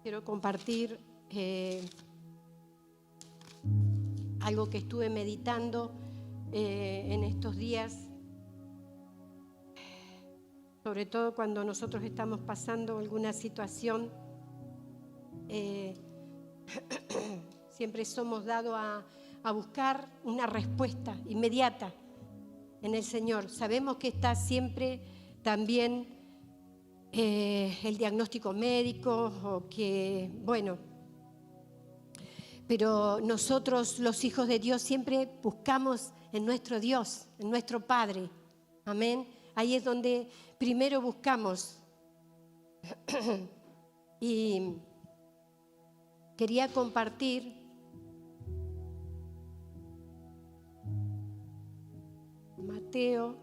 Quiero compartir algo que estuve meditando en estos días, sobre todo cuando nosotros estamos pasando alguna situación. Siempre somos dados a buscar una respuesta inmediata en el Señor. Sabemos que está siempre también el diagnóstico médico, o que, bueno, pero nosotros, los hijos de Dios, siempre buscamos en nuestro Dios, en nuestro Padre. Amén. Ahí es donde primero buscamos. Y quería compartir Mateo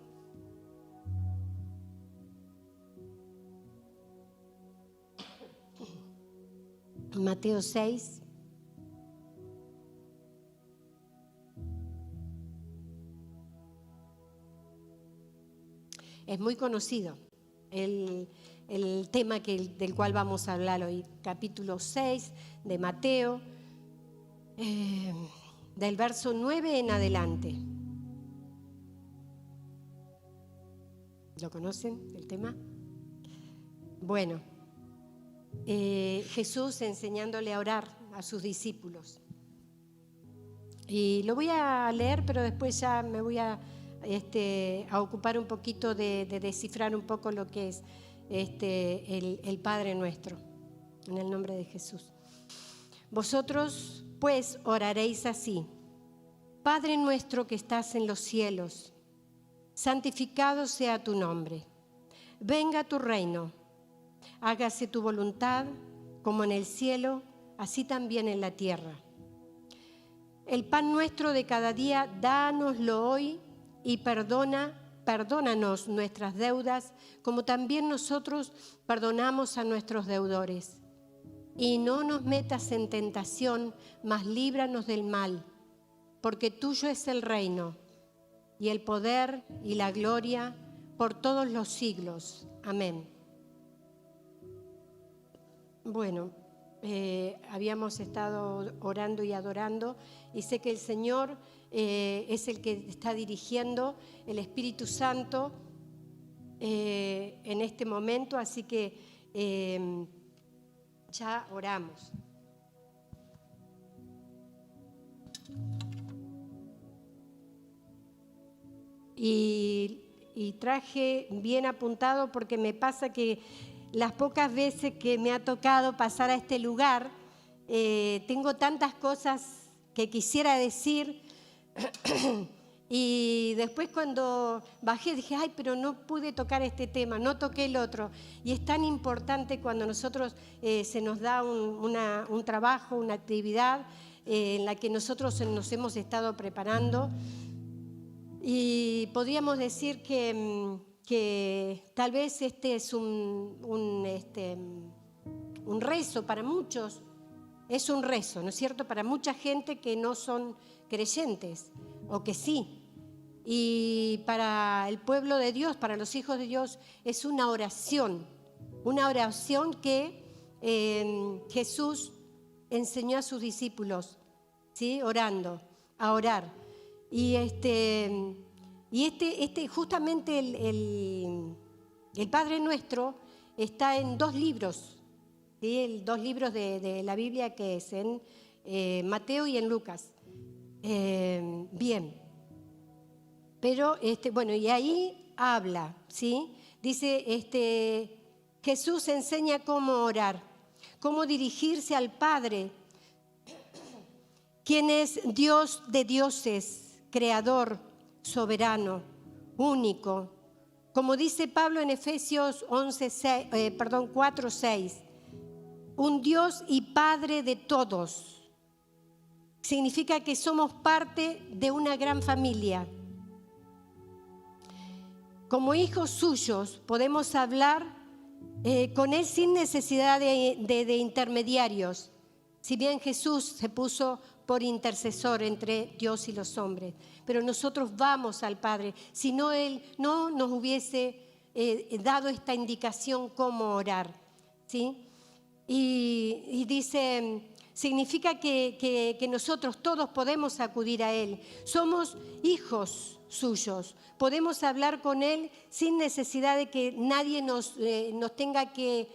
6. Es muy conocido el tema del cual vamos a hablar hoy, capítulo 6 de Mateo, del verso 9 en adelante. ¿Lo conocen, el tema? Bueno, Jesús enseñándole a orar a sus discípulos. Y lo voy a leer, pero después ya me voy a ocupar un poquito de descifrar un poco lo que es el Padre Nuestro, en el nombre de Jesús. Vosotros, pues, oraréis así: Padre nuestro que estás en los cielos, santificado sea tu nombre. Venga tu reino. Hágase tu voluntad, como en el cielo, así también en la tierra. El pan nuestro de cada día, dánoslo hoy, y perdónanos nuestras deudas, como también nosotros perdonamos a nuestros deudores. Y no nos metas en tentación, mas líbranos del mal, porque tuyo es el reino, y el poder y la gloria por todos los siglos. Amén. Bueno, habíamos estado orando y adorando, y sé que el Señor es el que está dirigiendo, el Espíritu Santo, en este momento, así que ya oramos. Y traje bien apuntado, porque me pasa que las pocas veces que me ha tocado pasar a este lugar, tengo tantas cosas que quisiera decir, y después cuando bajé dije, ay, pero no pude tocar este tema, no toqué el otro. Y es tan importante cuando nosotros se nos da un trabajo, una actividad en la que nosotros nos hemos estado preparando. Y podríamos decir que tal vez este es un rezo para muchos, es un rezo, ¿no es cierto?, para mucha gente que no son creyentes, o que sí. Y para el pueblo de Dios, para los hijos de Dios, es una oración que Jesús enseñó a sus discípulos, ¿sí?, orando, a orar. Y justamente el Padre Nuestro está en dos libros, ¿sí?, dos libros de la Biblia, que es en Mateo y en Lucas. Bien, pero bueno, y ahí habla, ¿sí? Dice, Jesús enseña cómo orar, cómo dirigirse al Padre, quien es Dios de dioses, creador, soberano, único. Como dice Pablo en Efesios 4:6, un Dios y Padre de todos. Significa que somos parte de una gran familia. Como hijos suyos podemos hablar con Él sin necesidad de intermediarios. Si bien Jesús se puso por intercesor entre Dios y los hombres, pero nosotros vamos al Padre. Si no, Él no nos hubiese dado esta indicación cómo orar, ¿sí? Y dice, significa que nosotros todos podemos acudir a Él. Somos hijos suyos. Podemos hablar con Él sin necesidad de que nadie nos tenga que...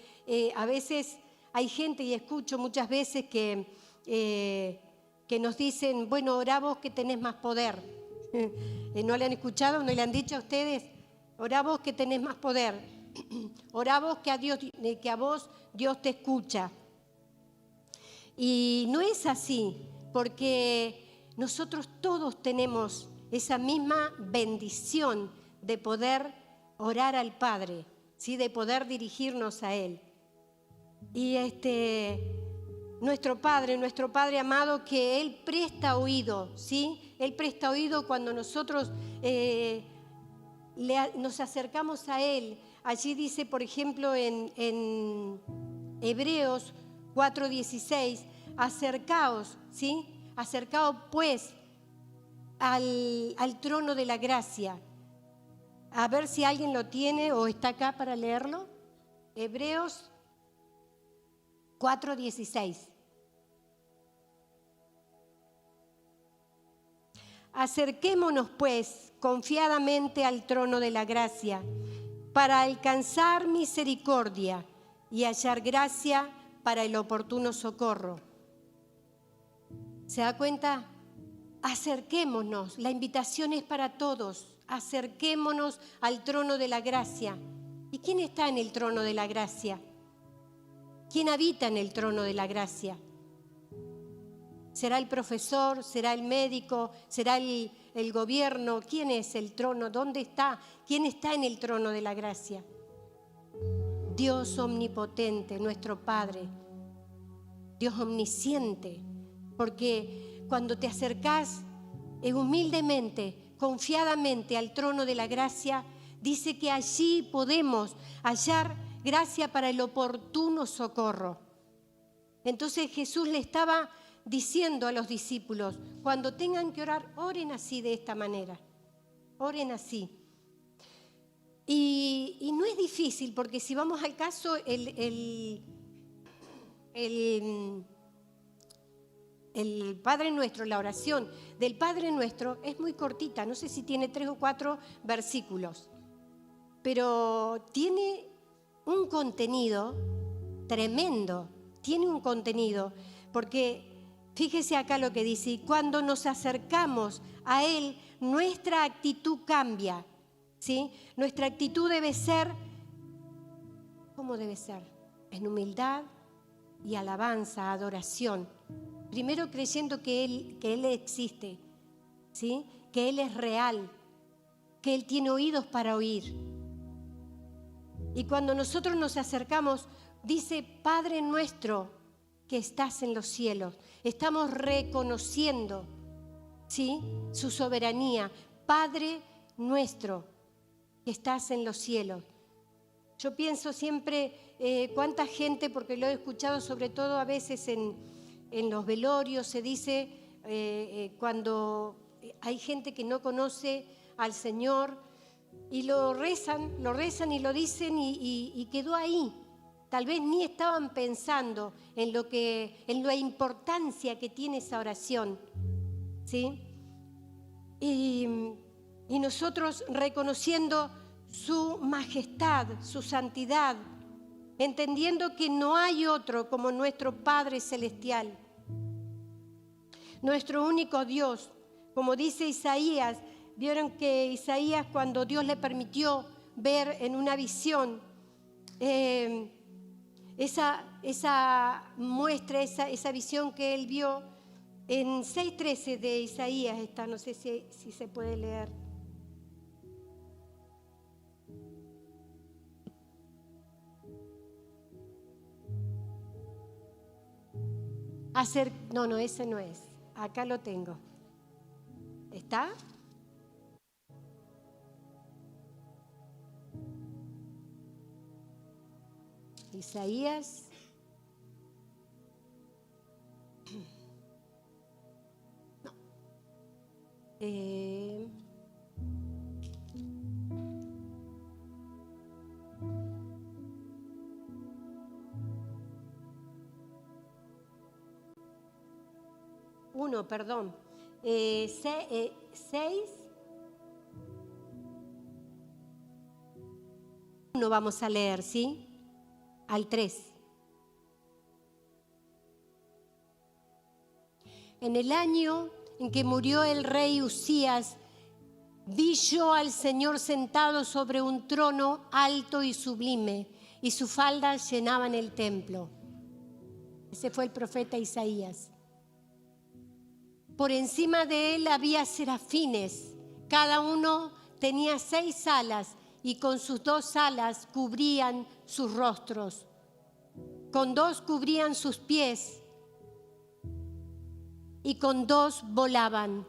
a veces hay gente, y escucho muchas veces que nos dicen, bueno, orá vos que tenés más poder. ¿No le han escuchado? ¿No le han dicho a ustedes? Orá vos que tenés más poder. Orá vos que a vos Dios te escucha. Y no es así, porque nosotros todos tenemos esa misma bendición de poder orar al Padre, ¿sí? De poder dirigirnos a Él. Y nuestro Padre amado, que Él presta oído, ¿sí? Él presta oído cuando nosotros nos acercamos a Él. Allí dice, por ejemplo, en Hebreos 4:16, acercaos, ¿sí? Acercaos pues al trono de la gracia. A ver si alguien lo tiene o está acá para leerlo. Hebreos 4:16. Acerquémonos pues confiadamente al trono de la gracia para alcanzar misericordia y hallar gracia para el oportuno socorro. ¿Se da cuenta? Acerquémonos, la invitación es para todos, acerquémonos al trono de la gracia. ¿Y quién está en el trono de la gracia? ¿Quién habita en el trono de la gracia? ¿Será el profesor? ¿Será el médico? ¿Será el gobierno? ¿Quién es el trono? ¿Dónde está? ¿Quién está en el trono de la gracia? Dios omnipotente, nuestro Padre. Dios omnisciente. Porque cuando te acercás humildemente, confiadamente al trono de la gracia, dice que allí podemos hallar gracia para el oportuno socorro. Entonces Jesús le estaba diciendo a los discípulos, cuando tengan que orar, oren así, de esta manera. Oren así. Y no es difícil, porque si vamos al caso, el Padre Nuestro, la oración del Padre Nuestro es muy cortita, no sé si tiene 3 o 4 versículos, pero tiene un contenido tremendo, tiene un contenido, porque fíjese acá lo que dice, y cuando nos acercamos a Él, nuestra actitud cambia, ¿sí? Nuestra actitud debe ser, ¿cómo debe ser? En humildad y alabanza, adoración. Primero creyendo que Él existe, ¿sí? Que Él es real, que Él tiene oídos para oír. Y cuando nosotros nos acercamos, dice, Padre nuestro que estás en los cielos. Estamos reconociendo, ¿sí? Su soberanía. Padre nuestro que estás en los cielos. Yo pienso siempre cuánta gente, porque lo he escuchado sobre todo a veces en los velorios, se dice cuando hay gente que no conoce al Señor y lo rezan y lo dicen y quedó ahí. Tal vez ni estaban pensando en la importancia que tiene esa oración, ¿sí? Y nosotros reconociendo su majestad, su santidad, entendiendo que no hay otro como nuestro Padre Celestial, nuestro único Dios. Como dice Isaías, vieron que Isaías, cuando Dios le permitió ver en una visión esa muestra, esa visión que él vio, en 6:13 de Isaías está, no sé si se puede leer. No, ese no es. Acá lo tengo. ¿Está? Isaías. No. 1, perdón. 6. 1 vamos a leer, ¿sí? Al 3. En el año en que murió el rey Usías, vi yo al Señor sentado sobre un trono alto y sublime, y sus faldas llenaban el templo. Ese fue el profeta Isaías. Por encima de él había serafines, cada uno tenía 6 alas, y con sus 2 alas cubrían sus rostros. Con 2 cubrían sus pies, y con 2 volaban.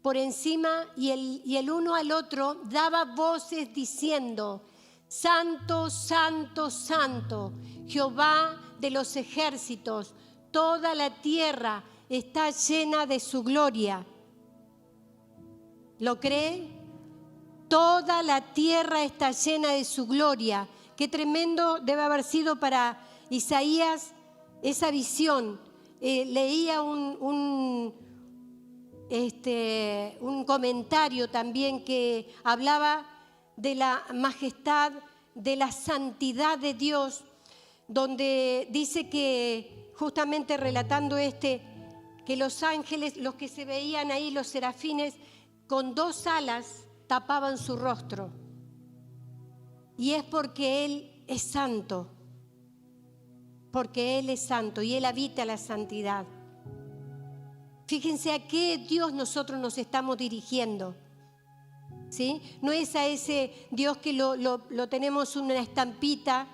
Por encima, y el uno al otro daba voces diciendo: Santo, santo, santo, Jehová de los ejércitos, toda la tierra está llena de su gloria. ¿Lo cree? Toda la tierra está llena de su gloria. Qué tremendo debe haber sido para Isaías esa visión. Leía un comentario también que hablaba de la majestad, de la santidad de Dios, donde dice que, justamente relatando que los ángeles, los que se veían ahí, los serafines, con 2 alas tapaban su rostro. Y es porque Él es santo, porque Él es santo y Él habita la santidad. Fíjense a qué Dios nosotros nos estamos dirigiendo, ¿sí? No es a ese Dios que lo tenemos una estampita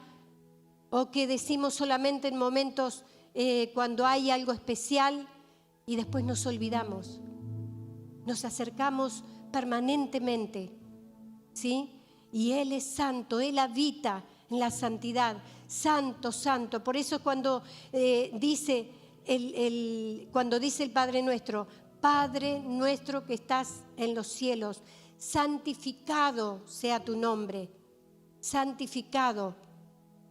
o que decimos solamente en momentos cuando hay algo especial y después nos olvidamos. Nos acercamos permanentemente, ¿sí? Y Él es santo, Él habita en la santidad. Santo, santo. Por eso cuando dice el Padre Nuestro: Padre nuestro que estás en los cielos, santificado sea tu nombre. Santificado.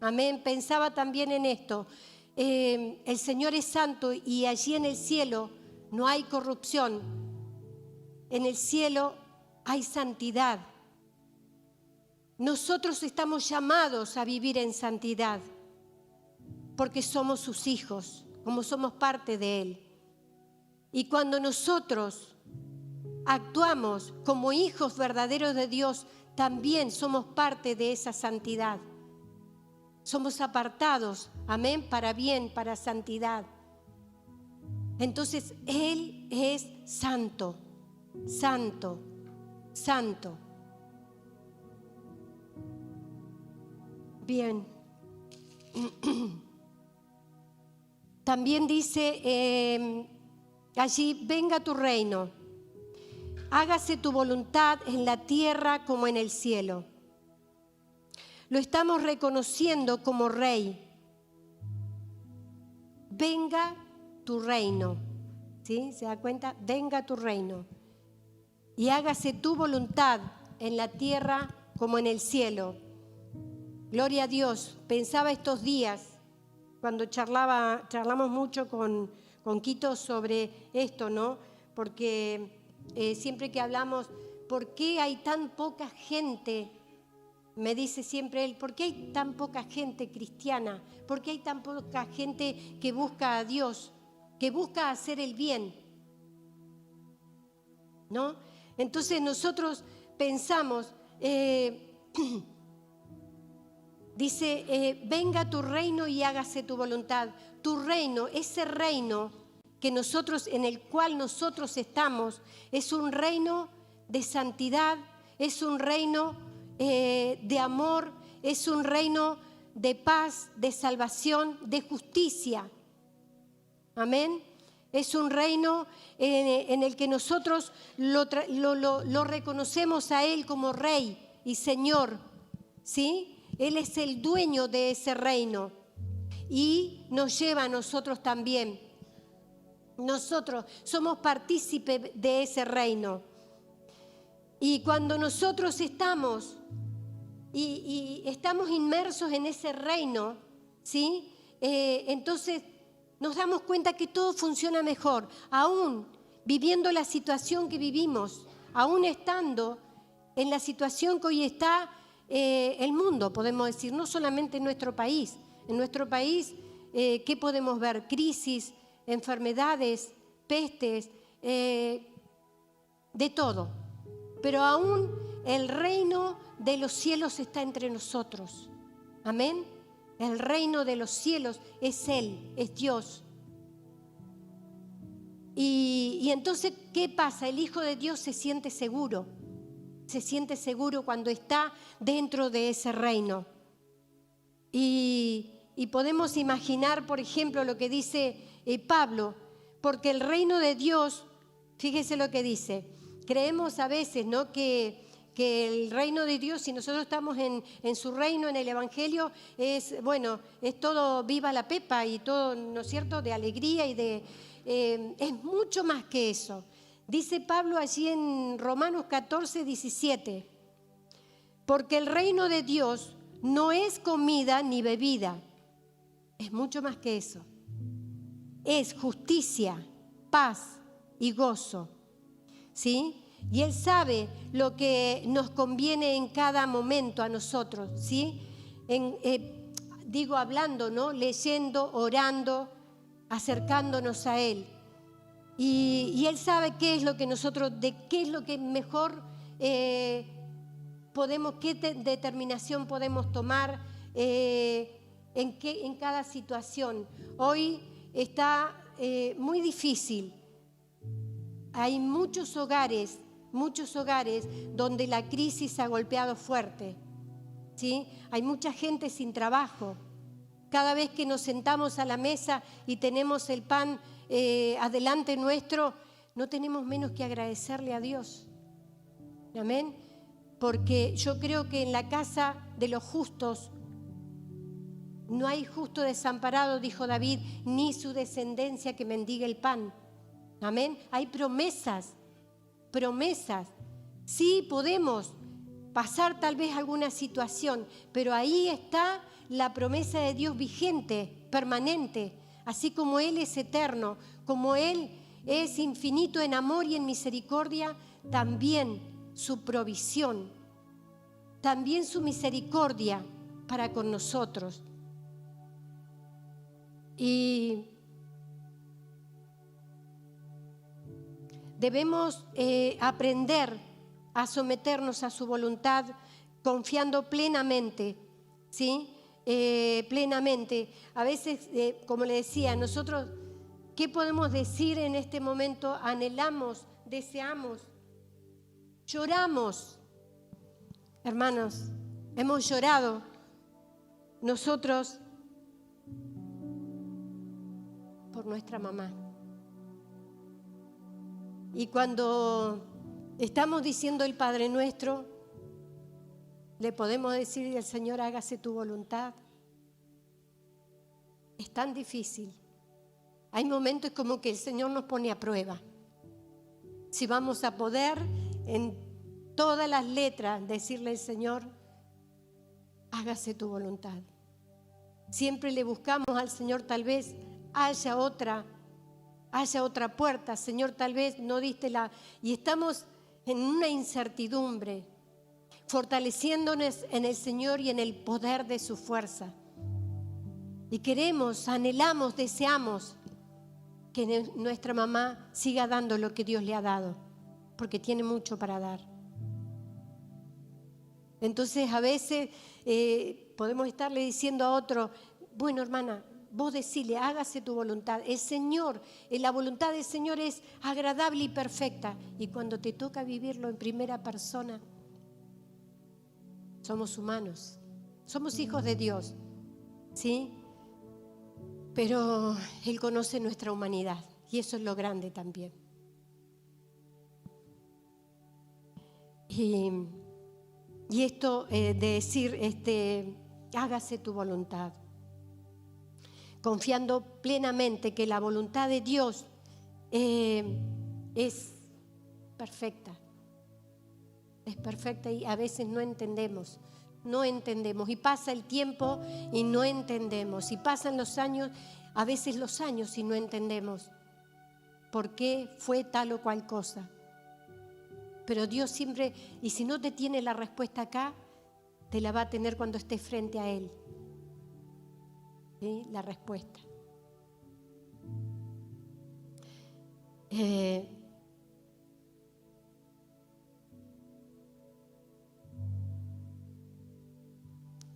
Amén. Pensaba también en esto. El Señor es santo y allí en el cielo no hay corrupción. En el cielo hay santidad. Nosotros estamos llamados a vivir en santidad porque somos sus hijos, como somos parte de Él. Y cuando nosotros actuamos como hijos verdaderos de Dios, también somos parte de esa santidad. Somos apartados, amén, para bien, para santidad. Entonces, Él es santo, santo, santo. Bien. También dice allí: venga tu reino, hágase tu voluntad en la tierra como en el cielo. Lo estamos reconociendo como Rey. Venga tu reino, ¿sí? ¿Se da cuenta? Venga tu reino y hágase tu voluntad en la tierra como en el cielo. Gloria a Dios. Pensaba estos días, cuando charlamos mucho con Quito sobre esto, ¿no? Porque siempre que hablamos, ¿por qué hay tan poca gente? Me dice siempre él, ¿por qué hay tan poca gente cristiana? ¿Por qué hay tan poca gente que busca a Dios, que busca hacer el bien? ¿No? Entonces nosotros pensamos, dice, venga tu reino y hágase tu voluntad. Tu reino, ese reino que nosotros, en el cual nosotros estamos, es un reino de santidad, es un reino de amor, es un reino de paz, de salvación, de justicia. Amén. Es un reino en el que nosotros lo reconocemos a Él como Rey y Señor, ¿sí? Él es el dueño de ese reino y nos lleva a nosotros también. Nosotros somos partícipes de ese reino. Y cuando nosotros estamos y estamos inmersos en ese reino, ¿sí? Entonces nos damos cuenta que todo funciona mejor, aún viviendo la situación que vivimos, aún estando en la situación que hoy está el mundo, podemos decir, no solamente en nuestro país. En nuestro país, ¿qué podemos ver? Crisis, enfermedades, pestes, de todo. Pero aún el reino de los cielos está entre nosotros. Amén. El reino de los cielos es Él, es Dios. Y entonces, ¿qué pasa? El Hijo de Dios se siente seguro. Se siente seguro cuando está dentro de ese reino. Y podemos imaginar, por ejemplo, lo que dice Pablo, porque el reino de Dios, fíjese lo que dice, creemos a veces, ¿no?, que el reino de Dios, si nosotros estamos en su reino, en el Evangelio, es todo viva la pepa y todo, ¿no es cierto?, de alegría y es mucho más que eso. Dice Pablo allí en Romanos 14, 17, porque el reino de Dios no es comida ni bebida, es mucho más que eso. Es justicia, paz y gozo, ¿sí? Y Él sabe lo que nos conviene en cada momento a nosotros, ¿sí? Hablando, ¿no? Leyendo, orando, acercándonos a Él. Y Él sabe qué es lo que qué es lo que mejor qué determinación podemos tomar en cada situación. Hoy está muy difícil. Hay muchos hogares donde la crisis ha golpeado fuerte, ¿sí? Hay mucha gente sin trabajo. Cada vez que nos sentamos a la mesa y tenemos el pan adelante nuestro, no tenemos menos que agradecerle a Dios. Amén. Porque yo creo que en la casa de los justos no hay justo desamparado, dijo David, ni su descendencia que mendigue el pan. Amén. Hay promesas. Sí, podemos pasar tal vez alguna situación, pero ahí está la promesa de Dios vigente, permanente. Así como Él es eterno, como Él es infinito en amor y en misericordia, también su provisión, también su misericordia para con nosotros. Y debemos aprender a someternos a su voluntad confiando plenamente, ¿sí? Plenamente. A veces, como le decía, nosotros, ¿qué podemos decir en este momento? Anhelamos, deseamos, lloramos. Hermanos, hemos llorado nosotros por nuestra mamá. Y cuando estamos diciendo el Padre Nuestro, le podemos decir al Señor, hágase tu voluntad. Es tan difícil. Hay momentos como que el Señor nos pone a prueba. Si vamos a poder en todas las letras decirle al Señor, hágase tu voluntad. Siempre le buscamos al Señor, tal vez haya otra puerta, Señor, tal vez no diste y estamos en una incertidumbre, fortaleciéndonos en el Señor y en el poder de su fuerza. Y queremos, anhelamos, deseamos que nuestra mamá siga dando lo que Dios le ha dado, porque tiene mucho para dar. Entonces a veces podemos estarle diciendo a otro, bueno, hermana, vos decile, hágase tu voluntad. El Señor, la voluntad del Señor es agradable y perfecta. Y cuando te toca vivirlo en primera persona, somos humanos, somos hijos de Dios, ¿sí? Pero Él conoce nuestra humanidad y eso es lo grande también. Y esto de decir, hágase tu voluntad, confiando plenamente que la voluntad de Dios es perfecta. Es perfecta y a veces no entendemos y pasa el tiempo y no entendemos, y pasan los años, a veces los años y no entendemos por qué fue tal o cual cosa. Pero Dios siempre, y si no te tiene la respuesta acá, te la va a tener cuando estés frente a Él. ¿Sí? La respuesta.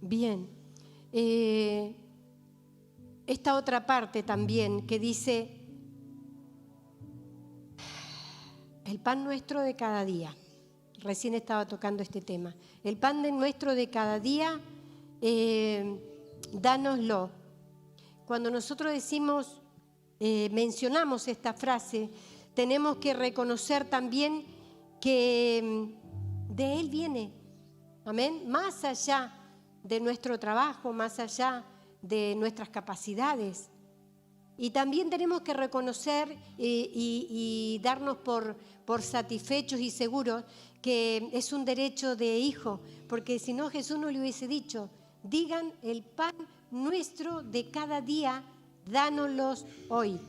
Bien. Esta otra parte también que dice, el pan nuestro de cada día. Recién estaba tocando este tema. El pan nuestro de cada día, dánoslo. Cuando nosotros decimos, mencionamos esta frase, tenemos que reconocer también que de Él viene. Amén. Más allá de nuestro trabajo, más allá de nuestras capacidades. Y también tenemos que reconocer y darnos por satisfechos y seguros que es un derecho de hijo, porque si no Jesús no le hubiese dicho, digan el pan nuestro de cada día, dánoslos hoy.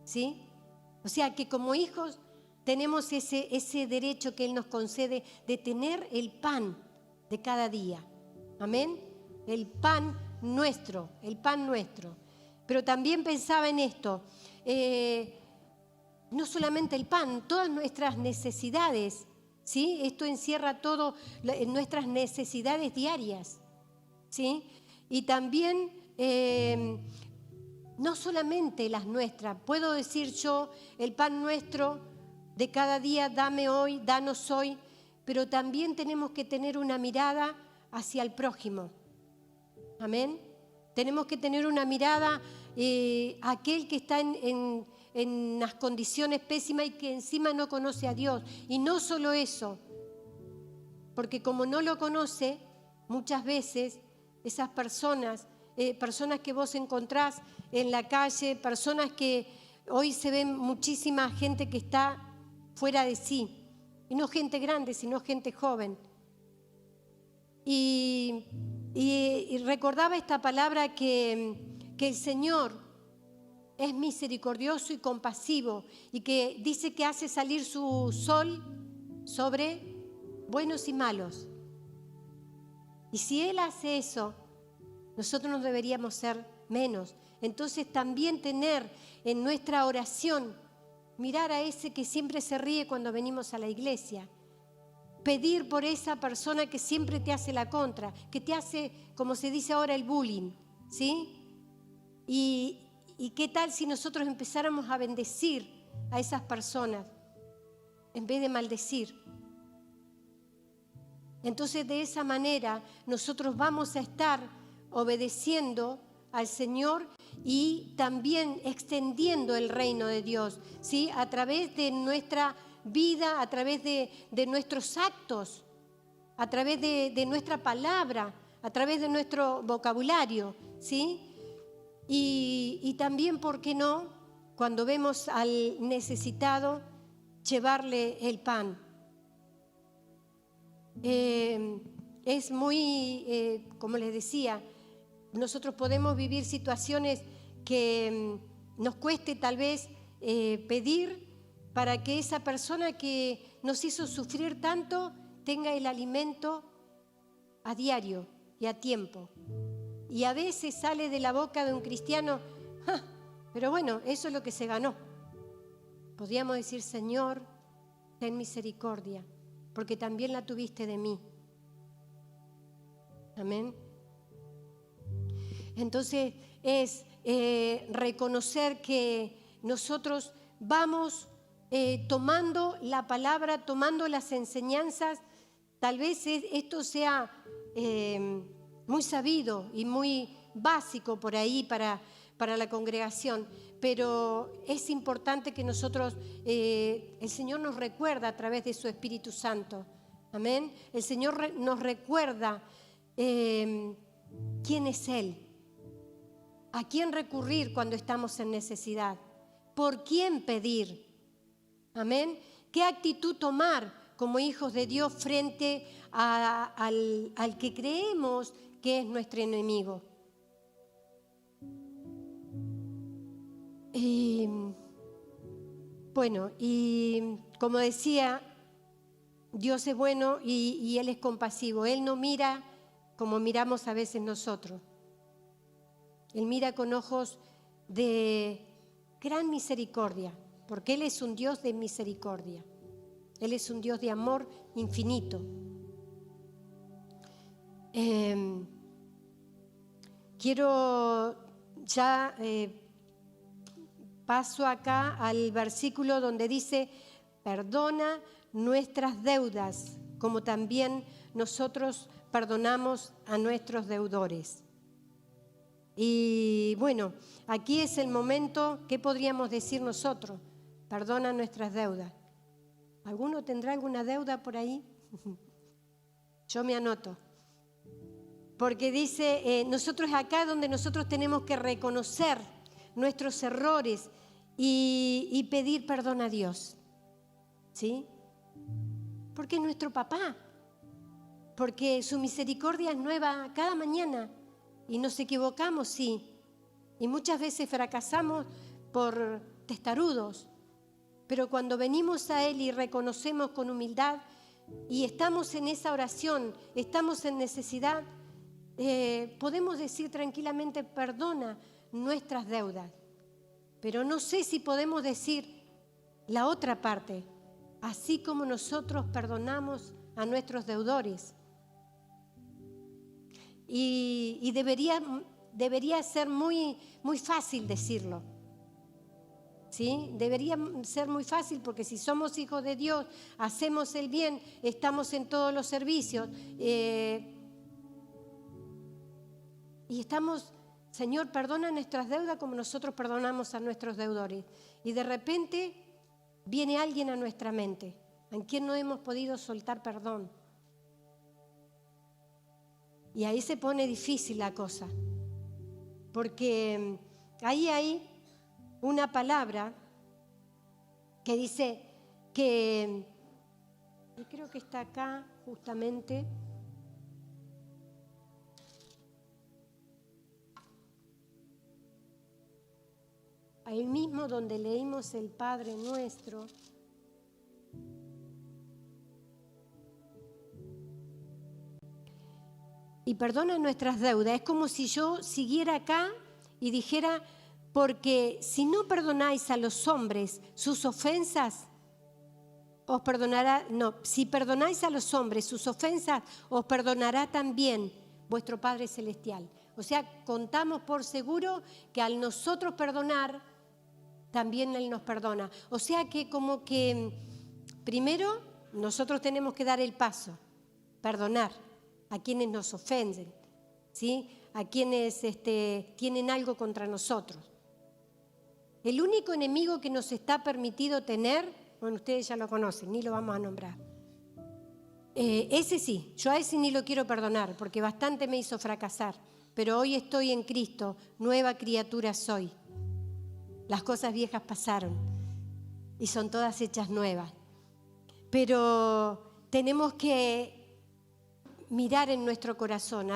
¿Sí? O sea que como hijos tenemos ese derecho que Él nos concede de tener el pan de cada día. Amén. El pan nuestro, el pan nuestro. Pero también pensaba en esto, no solamente el pan, todas nuestras necesidades, ¿sí? Esto encierra todo nuestras necesidades diarias, ¿sí? Y también, no solamente las nuestras, puedo decir yo, el pan nuestro de cada día, dame hoy, danos hoy, pero también tenemos que tener una mirada hacia el prójimo. Amén. Tenemos que tener una mirada a aquel que está en unas condiciones pésimas y que encima no conoce a Dios. Y no solo eso, porque como no lo conoce, muchas veces esas personas que vos encontrás en la calle, personas que hoy se ven muchísima gente que está fuera de sí. Y no gente grande, sino gente joven. Y recordaba esta palabra que el Señor es misericordioso y compasivo y que dice que hace salir su sol sobre buenos y malos. Y si Él hace eso, nosotros no deberíamos ser menos. Entonces también tener en nuestra oración, mirar a ese que siempre se ríe cuando venimos a la iglesia. Pedir por esa persona que siempre te hace la contra, que te hace, como se dice ahora, el bullying, ¿sí? Y qué tal si nosotros empezáramos a bendecir a esas personas en vez de maldecir. Entonces de esa manera nosotros vamos a estar obedeciendo al Señor y también extendiendo el reino de Dios, ¿sí? A través de nuestra vida, a través de nuestros actos, a través de nuestra palabra, a través de nuestro vocabulario, ¿sí? Y también, ¿por qué no?, cuando vemos al necesitado, llevarle el pan. Es muy, como les decía, nosotros podemos vivir situaciones que nos cueste tal vez pedir para que esa persona que nos hizo sufrir tanto tenga el alimento a diario y a tiempo. Y a veces sale de la boca de un cristiano, pero bueno, eso es lo que se ganó. Podríamos decir, Señor, ten misericordia, porque también la tuviste de mí. Amén. Entonces es reconocer que nosotros vamos tomando la palabra, tomando las enseñanzas. Tal vez esto sea muy sabido y muy básico por ahí para la congregación, pero es importante que nosotros, el Señor nos recuerda a través de su Espíritu Santo. Amén. El Señor nos recuerda quién es Él, a quién recurrir cuando estamos en necesidad, por quién pedir. Amén. ¿Qué actitud tomar como hijos de Dios frente al que creemos que es nuestro enemigo? Y bueno, y como decía, Dios es bueno y Él es compasivo. Él no mira como miramos a veces nosotros. Él mira con ojos de gran misericordia, porque Él es un Dios de misericordia. Él es un Dios de amor infinito. Quiero ya paso acá al versículo donde dice: perdona nuestras deudas, como también nosotros perdonamos a nuestros deudores. Y bueno, aquí es el momento, ¿qué podríamos decir nosotros? Perdona nuestras deudas. ¿Alguno tendrá alguna deuda por ahí? Yo me anoto. Porque dice, nosotros acá donde nosotros tenemos que reconocer nuestros errores y pedir perdón a Dios. ¿Sí? Porque es nuestro papá. Porque su misericordia es nueva cada mañana. Y nos equivocamos, sí. Y muchas veces fracasamos por testarudos. Pero cuando venimos a Él y reconocemos con humildad y estamos en esa oración, estamos en necesidad, podemos decir tranquilamente: perdona nuestras deudas. Pero no sé si podemos decir la otra parte: así como nosotros perdonamos a nuestros deudores. Y debería ser muy, muy fácil decirlo. ¿Sí? Debería ser muy fácil, porque si somos hijos de Dios, hacemos el bien, estamos en todos los servicios y estamos: Señor, perdona nuestras deudas como nosotros perdonamos a nuestros deudores. Y de repente viene alguien a nuestra mente en quien no hemos podido soltar perdón. Y ahí se pone difícil la cosa, porque ahí hay una palabra que dice que, y creo que está acá justamente, ahí mismo donde leímos el Padre Nuestro. Y perdona nuestras deudas. Es como si yo siguiera acá y dijera: porque si no perdonáis a los hombres sus ofensas, os perdonará. No, si perdonáis a los hombres sus ofensas, os perdonará también vuestro Padre Celestial. O sea, contamos por seguro que al nosotros perdonar, también Él nos perdona. O sea que como que primero nosotros tenemos que dar el paso, perdonar a quienes nos ofenden, ¿sí? A quienes tienen algo contra nosotros. El único enemigo que nos está permitido tener, bueno, ustedes ya lo conocen, ni lo vamos a nombrar. Ese sí, yo a ese ni lo quiero perdonar, porque bastante me hizo fracasar. Pero hoy estoy en Cristo, nueva criatura soy. Las cosas viejas pasaron y son todas hechas nuevas. Pero tenemos que mirar en nuestro corazón,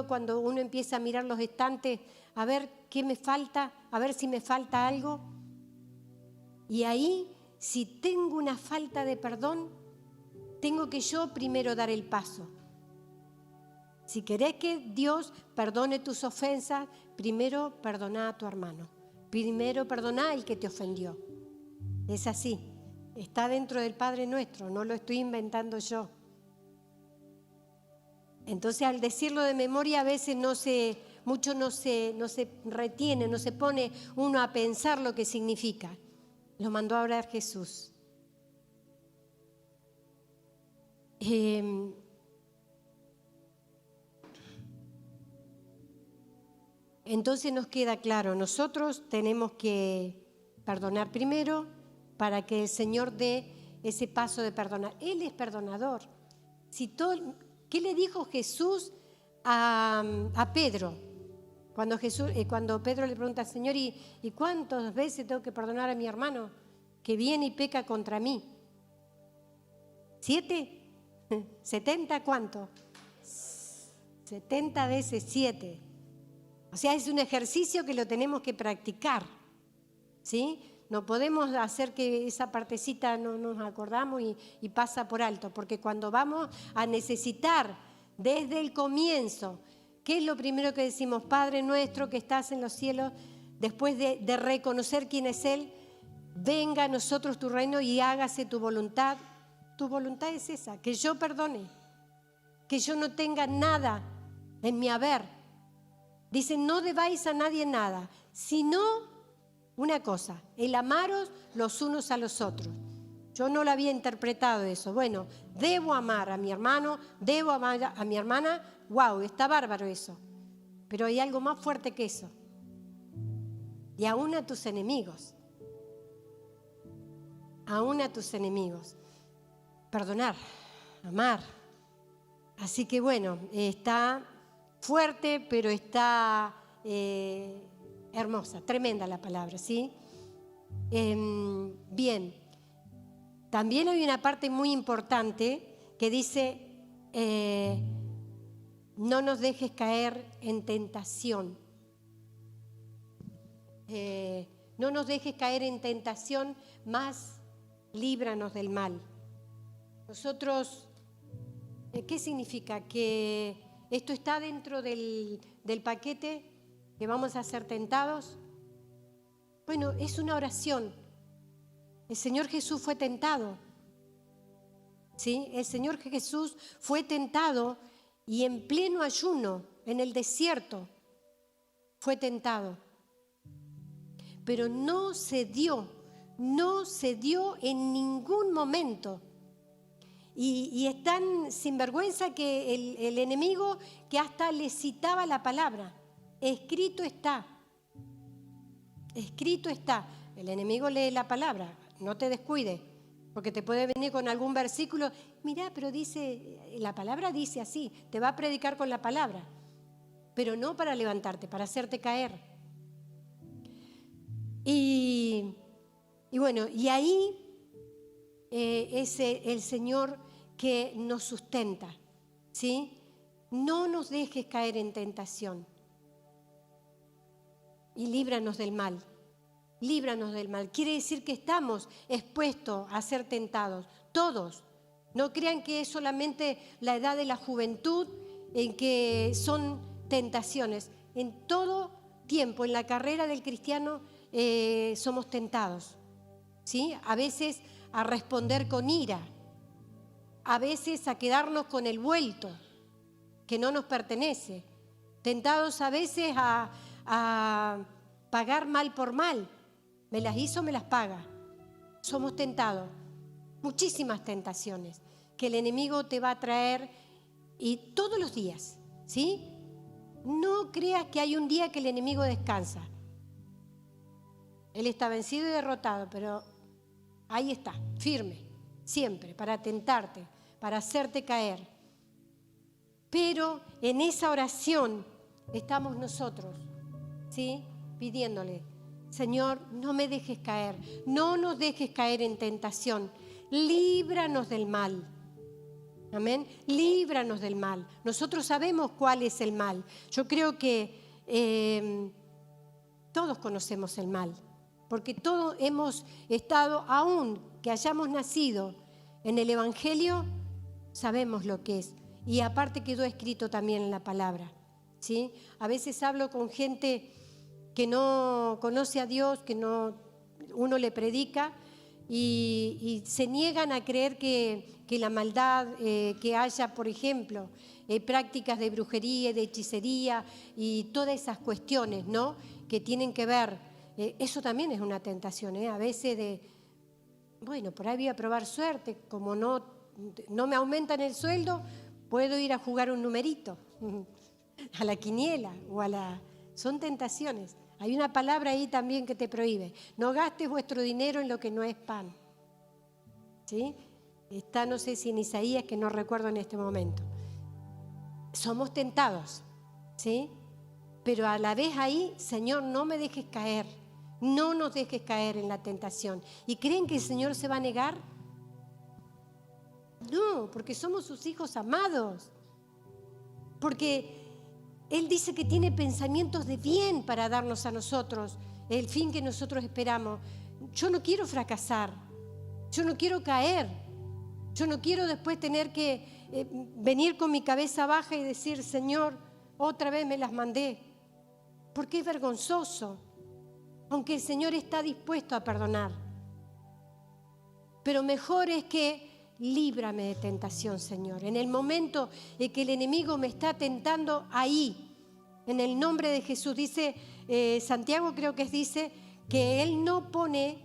cuando uno empieza a mirar los estantes, a ver qué me falta, a ver si me falta algo. Y ahí, si tengo una falta de perdón, tengo que yo primero dar el paso. Si querés que Dios perdone tus ofensas, primero perdona a tu hermano. Primero perdona al que te ofendió. Es así. Está dentro del Padre Nuestro, no lo estoy inventando yo. Entonces, al decirlo de memoria, a veces mucho no se retiene, no se pone uno a pensar lo que significa. Lo mandó a orar Jesús. Entonces nos queda claro, nosotros tenemos que perdonar primero para que el Señor dé ese paso de perdonar. Él es perdonador. ¿Qué le dijo Jesús a Pedro? Cuando Pedro le pregunta: Señor, ¿y cuántas veces tengo que perdonar a mi hermano que viene y peca contra mí? ¿7? ¿70? ¿Cuánto? 70 veces 7. O sea, es un ejercicio que lo tenemos que practicar. ¿sí? No podemos hacer que esa partecita no nos acordamos y pasa por alto, porque cuando vamos a necesitar desde el comienzo, ¿qué es lo primero que decimos? Padre nuestro que estás en los cielos, después de reconocer quién es Él, venga a nosotros tu reino y hágase tu voluntad. Tu voluntad es esa, que yo perdone, que yo no tenga nada en mi haber. Dice, no debáis a nadie nada, sino una cosa, el amaros los unos a los otros. Yo no lo había interpretado eso. Bueno, debo amar a mi hermano, debo amar a mi hermana. Wow, está bárbaro eso. Pero hay algo más fuerte que eso. Y aún a tus enemigos. Aún a tus enemigos. Perdonar, amar. Así que bueno, está fuerte, pero está hermosa, tremenda la palabra, ¿sí? Bien, también hay una parte muy importante que dice, no nos dejes caer en tentación. No nos dejes caer en tentación, más líbranos del mal. Nosotros, ¿qué significa? Que esto está dentro del paquete, que vamos a ser tentados. Bueno, es una oración. El Señor Jesús fue tentado. ¿Sí? El Señor Jesús fue tentado y en pleno ayuno, en el desierto, fue tentado. Pero no cedió en ningún momento. Y es tan sinvergüenza que el enemigo que hasta le citaba la palabra. Escrito está. Escrito está. El enemigo lee la palabra, no te descuides, porque te puede venir con algún versículo. Mirá, pero dice, la palabra dice así, te va a predicar con la palabra, pero no para levantarte, para hacerte caer. Y bueno, y ahí es el Señor que nos sustenta, ¿sí? No nos dejes caer en tentación y líbranos del mal. Líbranos del mal. Quiere decir que estamos expuestos a ser tentados, todos. No crean que es solamente la edad de la juventud en que son tentaciones. En todo tiempo, en la carrera del cristiano, somos tentados, ¿sí? A veces a responder con ira, a veces a quedarnos con el vuelto que no nos pertenece, tentados a veces a pagar mal por mal. Me las hizo, me las paga. Somos tentados, muchísimas tentaciones que el enemigo te va a traer y todos los días, ¿sí? No creas que hay un día que el enemigo descansa. Él está vencido y derrotado, pero ahí está, firme, siempre, para tentarte, para hacerte caer. Pero en esa oración estamos nosotros, ¿sí? Pidiéndole, Señor, no me dejes caer, no nos dejes caer en tentación, líbranos del mal. Amén, líbranos del mal. Nosotros sabemos cuál es el mal. Yo creo que todos conocemos el mal, porque todos hemos estado, aún que hayamos nacido en el Evangelio, sabemos lo que es. Y aparte quedó escrito también en la palabra, ¿sí? A veces hablo con gente que no conoce a Dios, que no, uno le predica y se niegan a creer que la maldad, que haya, por ejemplo, prácticas de brujería, de hechicería y todas esas cuestiones, ¿no? Que tienen que ver, eso también es una tentación, a veces de, bueno, por ahí voy a probar suerte, como no me aumentan el sueldo, puedo ir a jugar un numerito, a la quiniela o a la... Son tentaciones. Hay una palabra ahí también que te prohíbe. No gastes vuestro dinero en lo que no es pan. ¿Sí? Está, no sé si en Isaías, que no recuerdo en este momento. Somos tentados, ¿sí? Pero a la vez ahí, Señor, no me dejes caer. No nos dejes caer en la tentación. ¿Y creen que el Señor se va a negar? No, porque somos sus hijos amados. Porque Él dice que tiene pensamientos de bien para darnos a nosotros el fin que nosotros esperamos. Yo no quiero fracasar, yo no quiero caer, yo no quiero después tener que venir con mi cabeza baja y decir, Señor, otra vez me las mandé, porque es vergonzoso, aunque el Señor está dispuesto a perdonar. Pero mejor es que líbrame de tentación, Señor. En el momento en que el enemigo me está tentando, ahí, en el nombre de Jesús, dice Santiago, creo que dice que Él no pone,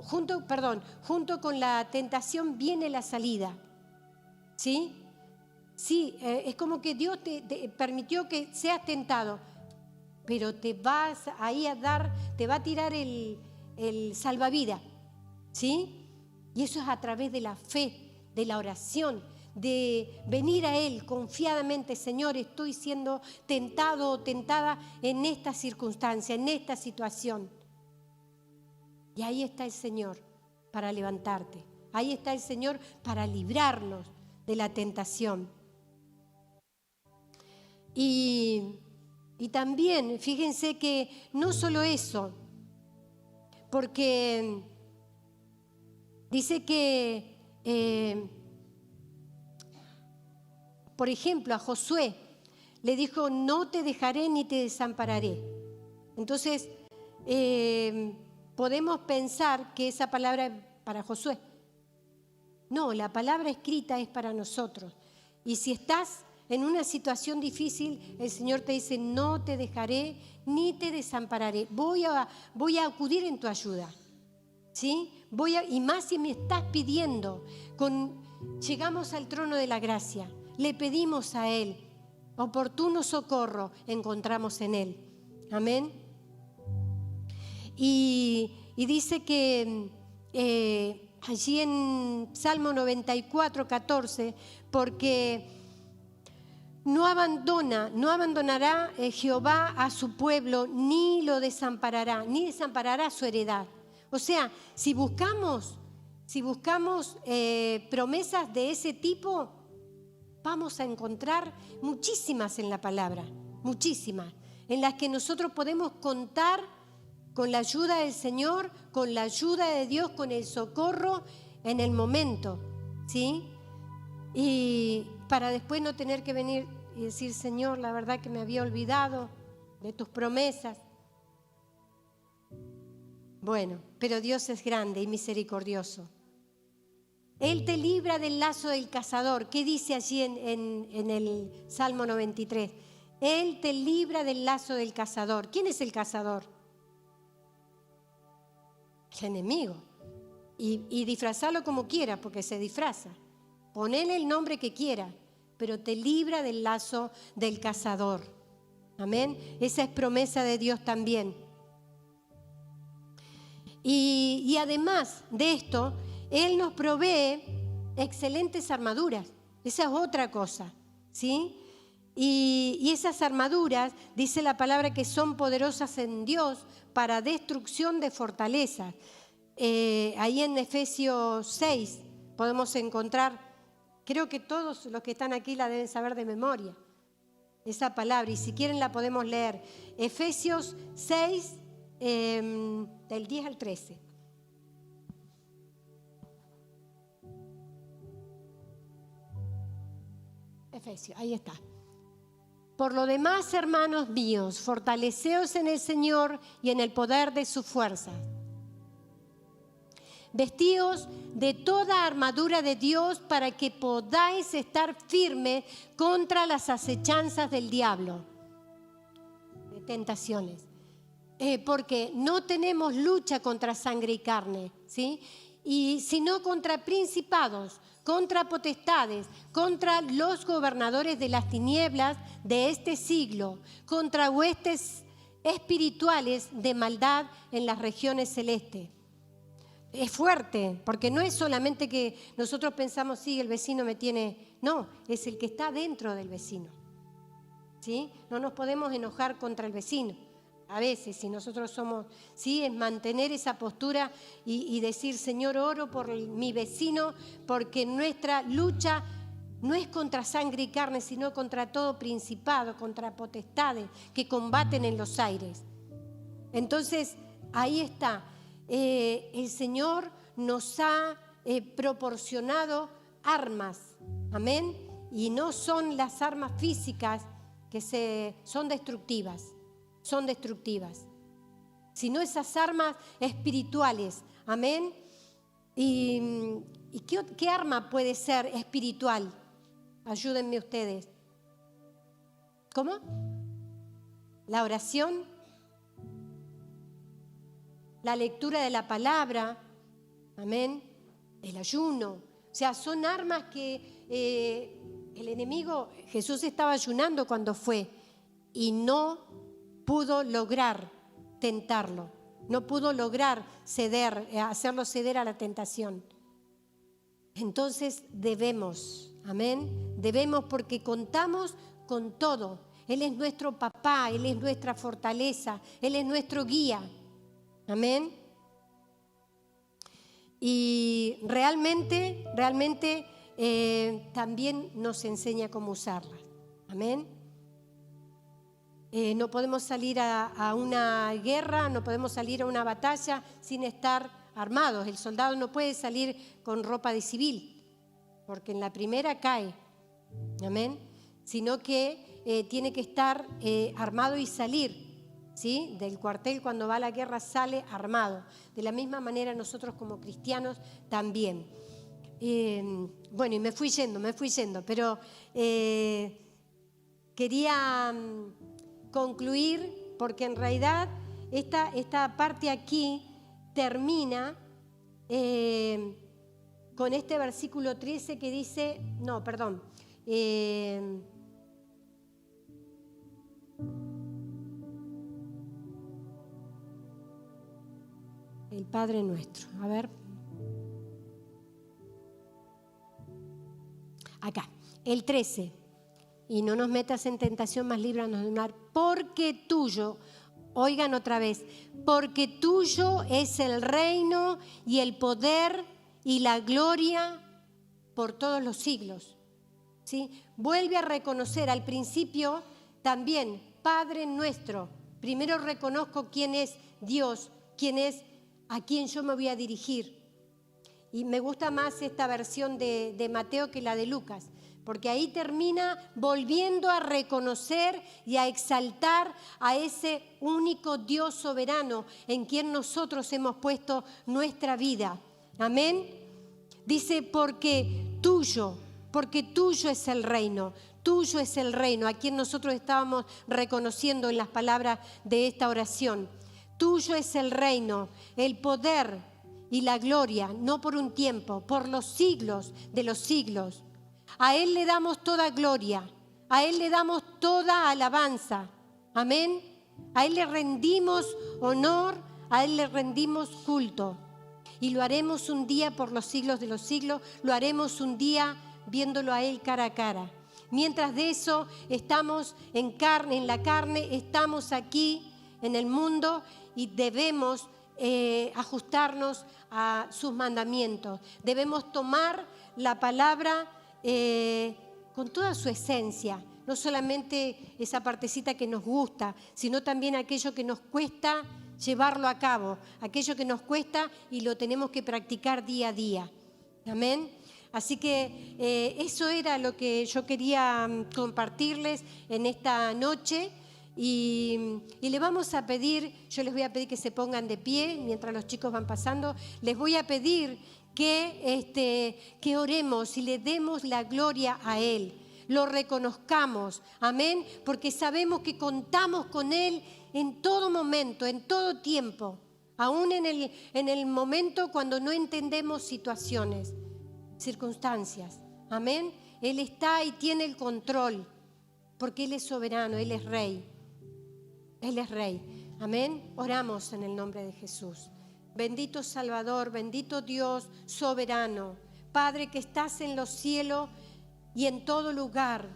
junto con la tentación viene la salida. ¿Sí? Sí, es como que Dios te permitió que seas tentado, pero te vas ahí te va a tirar el salvavidas. ¿Sí? Y eso es a través de la fe, de la oración, de venir a Él confiadamente. Señor, estoy siendo tentado o tentada en esta circunstancia, en esta situación. Y ahí está el Señor para levantarte. Ahí está el Señor para librarnos de la tentación. Y también, fíjense que no solo eso, porque dice que, por ejemplo, a Josué le dijo, no te dejaré ni te desampararé. Entonces, podemos pensar que esa palabra es para Josué. No, la palabra escrita es para nosotros. Y si estás en una situación difícil, el Señor te dice, no te dejaré ni te desampararé. Voy a acudir en tu ayuda. ¿Sí? Y más si me estás pidiendo, llegamos al trono de la gracia, le pedimos a Él, oportuno socorro encontramos en Él. Amén. Y dice que allí en Salmo 94, 14, porque no abandonará Jehová a su pueblo, ni lo desamparará, ni desamparará su heredad. O sea, si buscamos promesas de ese tipo, vamos a encontrar muchísimas en la palabra, muchísimas, en las que nosotros podemos contar con la ayuda del Señor, con la ayuda de Dios, con el socorro en el momento, ¿sí? Y para después no tener que venir y decir, Señor, la verdad que me había olvidado de tus promesas. Bueno, pero Dios es grande y misericordioso. Él te libra del lazo del cazador. ¿Qué dice allí en el Salmo 93? Él te libra del lazo del cazador. ¿Quién es el cazador? El enemigo. Y disfrazarlo como quiera, porque se disfraza. Ponele el nombre que quiera, pero te libra del lazo del cazador. Amén. Esa es promesa de Dios también. Y además de esto, Él nos provee excelentes armaduras. Esa es otra cosa, ¿sí? Y esas armaduras, dice la palabra, que son poderosas en Dios para destrucción de fortalezas. Ahí en Efesios 6 podemos encontrar, creo que todos los que están aquí la deben saber de memoria, esa palabra. Y si quieren la podemos leer. Efesios 6, del 10 al 13. Efesios, ahí está. Por lo demás, hermanos míos, fortaleceos en el Señor y en el poder de su fuerza. Vestíos de toda armadura de Dios para que podáis estar firmes contra las acechanzas del diablo, de tentaciones. Porque no tenemos lucha contra sangre y carne, ¿sí? Sino contra principados, contra potestades, contra los gobernadores de las tinieblas de este siglo, contra huestes espirituales de maldad en las regiones celestes. Es fuerte, porque no es solamente que nosotros pensamos, sí, el vecino me tiene... No, es el que está dentro del vecino, ¿sí? No nos podemos enojar contra el vecino. A veces, si nosotros somos, sí, es mantener esa postura y decir, Señor, oro por mi vecino, porque nuestra lucha no es contra sangre y carne, sino contra todo principado, contra potestades que combaten en los aires. Entonces, ahí está. El Señor nos ha proporcionado armas, amén, y no son las armas físicas que son destructivas, sino esas armas espirituales, amén. ¿Y qué arma puede ser espiritual? Ayúdenme ustedes. ¿Cómo? La oración, la lectura de la palabra, amén, el ayuno. O sea, son armas que el enemigo, Jesús estaba ayunando cuando fue y no pudo lograr tentarlo, no pudo lograr hacerlo ceder a la tentación. Entonces debemos, amén, debemos porque contamos con todo. Él es nuestro papá, Él es nuestra fortaleza, Él es nuestro guía, amén. Y realmente también nos enseña cómo usarlas, amén. No podemos salir a una guerra, no podemos salir a una batalla sin estar armados. El soldado no puede salir con ropa de civil, porque en la primera cae, amén, sino que tiene que estar armado y salir, ¿sí? Del cuartel cuando va a la guerra sale armado. De la misma manera nosotros como cristianos también. Bueno, y me fui yendo, pero quería concluir porque en realidad esta parte aquí termina con este versículo 13 que dice, el Padre Nuestro. A ver. Acá, el 13. Y no nos metas en tentación, mas líbranos del mal. Porque tuyo, oigan otra vez, porque tuyo es el reino y el poder y la gloria por todos los siglos. ¿Sí? Vuelve a reconocer al principio también, Padre Nuestro. Primero reconozco quién es Dios, quién es a quién yo me voy a dirigir. Y me gusta más esta versión de Mateo que la de Lucas, porque ahí termina volviendo a reconocer y a exaltar a ese único Dios soberano en quien nosotros hemos puesto nuestra vida. Amén. Dice, porque tuyo es el reino. Tuyo es el reino, a quien nosotros estábamos reconociendo en las palabras de esta oración. Tuyo es el reino, el poder y la gloria, no por un tiempo, por los siglos de los siglos. A Él le damos toda gloria, a Él le damos toda alabanza. Amén. A Él le rendimos honor, a Él le rendimos culto. Y lo haremos un día por los siglos de los siglos, lo haremos un día viéndolo a Él cara a cara. Mientras de eso estamos en la carne, estamos aquí en el mundo y debemos ajustarnos a sus mandamientos. Debemos tomar la palabra con toda su esencia, no solamente esa partecita que nos gusta, sino también aquello que nos cuesta llevarlo a cabo, aquello que nos cuesta y lo tenemos que practicar día a día. Amén. Así que eso era lo que yo quería compartirles en esta noche y le vamos a pedir, yo les voy a pedir que se pongan de pie mientras los chicos van pasando, les voy a pedir que oremos y le demos la gloria a Él, lo reconozcamos, amén, porque sabemos que contamos con Él en todo momento, en todo tiempo, aún en el momento cuando no entendemos situaciones, circunstancias, amén. Él está y tiene el control, porque Él es soberano, Él es rey, amén. Oramos en el nombre de Jesús. Bendito Salvador, bendito Dios soberano, Padre que estás en los cielos y en todo lugar,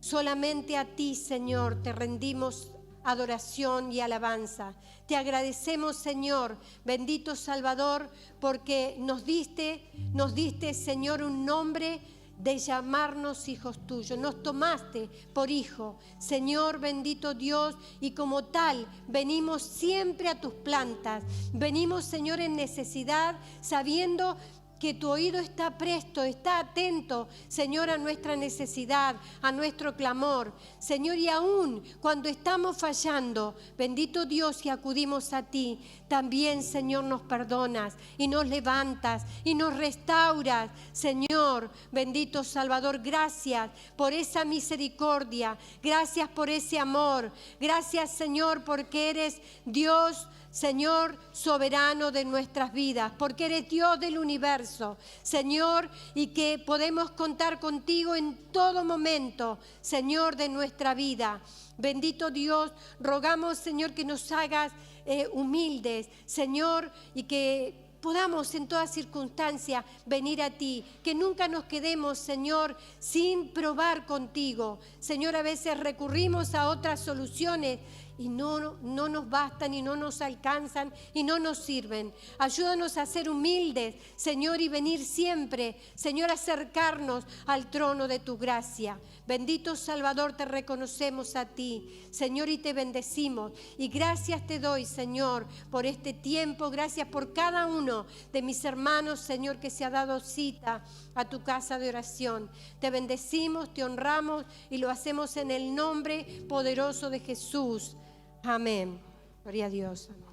solamente a ti, Señor, te rendimos adoración y alabanza. Te agradecemos, Señor, bendito Salvador, porque nos diste, Señor, un nombre de llamarnos hijos tuyos. Nos tomaste por hijo, Señor bendito Dios, y como tal venimos siempre a tus plantas. Venimos, Señor, en necesidad, sabiendo que tu oído está presto, está atento, Señor, a nuestra necesidad, a nuestro clamor. Señor, y aún cuando estamos fallando, bendito Dios, y acudimos a ti, también, Señor, nos perdonas y nos levantas y nos restauras. Señor, bendito Salvador, gracias por esa misericordia, gracias por ese amor, gracias, Señor, porque eres Dios, Señor, soberano de nuestras vidas, porque eres Dios del universo, Señor, y que podemos contar contigo en todo momento, Señor, de nuestra vida. Bendito Dios, rogamos, Señor, que nos hagas humildes, Señor, y que podamos en toda circunstancia venir a ti, que nunca nos quedemos, Señor, sin probar contigo. Señor, a veces recurrimos a otras soluciones y no nos bastan y no nos alcanzan y no nos sirven. Ayúdanos a ser humildes, Señor, y venir siempre, Señor, a acercarnos al trono de tu gracia. Bendito Salvador, te reconocemos a ti, Señor, y te bendecimos. Y gracias te doy, Señor, por este tiempo. Gracias por cada uno de mis hermanos, Señor, que se ha dado cita a tu casa de oración. Te bendecimos, te honramos y lo hacemos en el nombre poderoso de Jesús. Amén. Gloria a Dios. Amén.